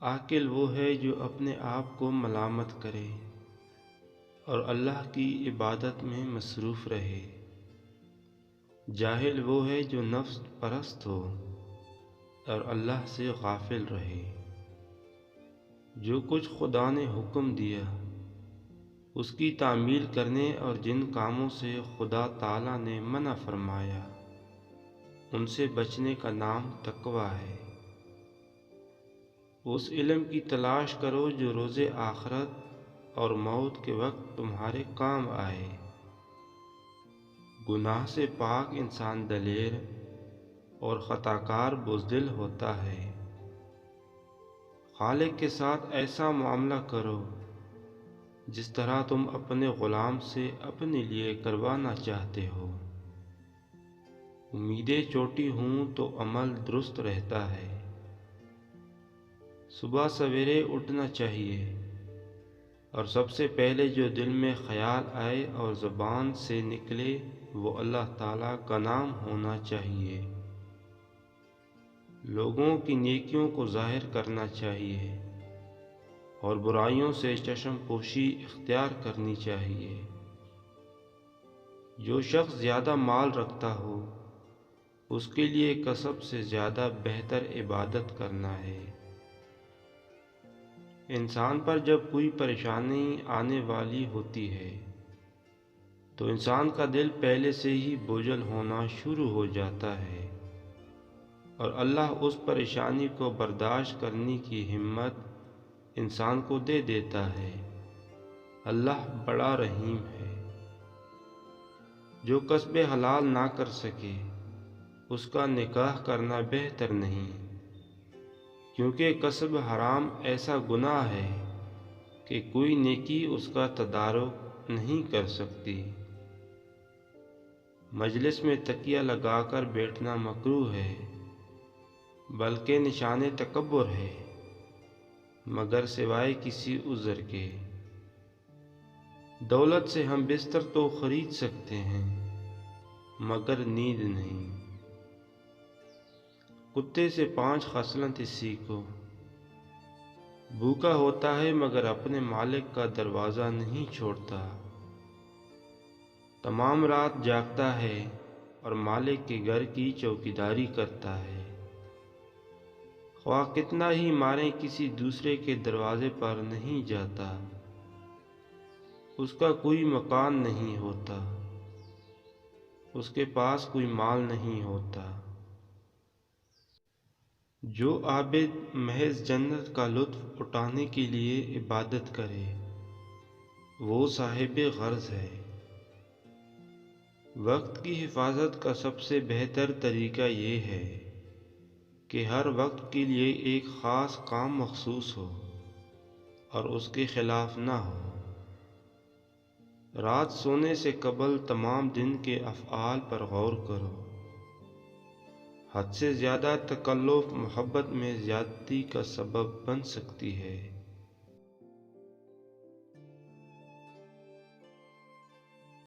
عاقل وہ ہے جو اپنے آپ کو ملامت کرے اور اللہ کی عبادت میں مصروف رہے۔ جاہل وہ ہے جو نفس پرست ہو اور اللہ سے غافل رہے۔ جو کچھ خدا نے حکم دیا اس کی تعمیل کرنے اور جن کاموں سے خدا تعالیٰ نے منع فرمایا ان سے بچنے کا نام تقوی ہے۔ اس علم کی تلاش کرو جو روز آخرت اور موت کے وقت تمہارے کام آئے۔ گناہ سے پاک انسان دلیر اور خطاکار بزدل ہوتا ہے۔ خالق کے ساتھ ایسا معاملہ کرو جس طرح تم اپنے غلام سے اپنے لیے کروانا چاہتے ہو۔ امیدیں چوٹی ہوں تو عمل درست رہتا ہے۔ صبح سویرے اٹھنا چاہیے اور سب سے پہلے جو دل میں خیال آئے اور زبان سے نکلے وہ اللہ تعالیٰ کا نام ہونا چاہیے۔ لوگوں کی نیکیوں کو ظاہر کرنا چاہیے اور برائیوں سے چشم پوشی اختیار کرنی چاہیے۔ جو شخص زیادہ مال رکھتا ہو اس کے لیے کسب سے زیادہ بہتر عبادت کرنا ہے۔ انسان پر جب کوئی پریشانی آنے والی ہوتی ہے تو انسان کا دل پہلے سے ہی بوجھل ہونا شروع ہو جاتا ہے اور اللہ اس پریشانی کو برداشت کرنے کی ہمت انسان کو دے دیتا ہے۔ اللہ بڑا رحیم ہے۔ جو کسب حلال نہ کر سکے اس کا نکاح کرنا بہتر نہیں، کیونکہ کسب حرام ایسا گناہ ہے کہ کوئی نیکی اس کا تدارک نہیں کر سکتی۔ مجلس میں تکیہ لگا کر بیٹھنا مکروہ ہے بلکہ نشان تکبر ہے، مگر سوائے کسی عذر کے۔ دولت سے ہم بستر تو خرید سکتے ہیں مگر نیند نہیں۔ کتے سے 5 خصلتیں سیکھو۔ بھوکا ہوتا ہے مگر اپنے مالک کا دروازہ نہیں چھوڑتا۔ تمام رات جاگتا ہے اور مالک کے گھر کی چوکیداری کرتا ہے۔ خواہ کتنا ہی ماریں کسی دوسرے کے دروازے پر نہیں جاتا، اس کا کوئی مکان نہیں ہوتا، اس کے پاس کوئی مال نہیں ہوتا۔ جو عابد محض جنت کا لطف اٹھانے کے لیے عبادت کرے وہ صاحب غرض ہے۔ وقت کی حفاظت کا سب سے بہتر طریقہ یہ ہے کہ ہر وقت کے لیے ایک خاص کام مخصوص ہو اور اس کے خلاف نہ ہو۔ رات سونے سے قبل تمام دن کے افعال پر غور کرو۔ حد سے زیادہ تکلف محبت میں زیادتی کا سبب بن سکتی ہے۔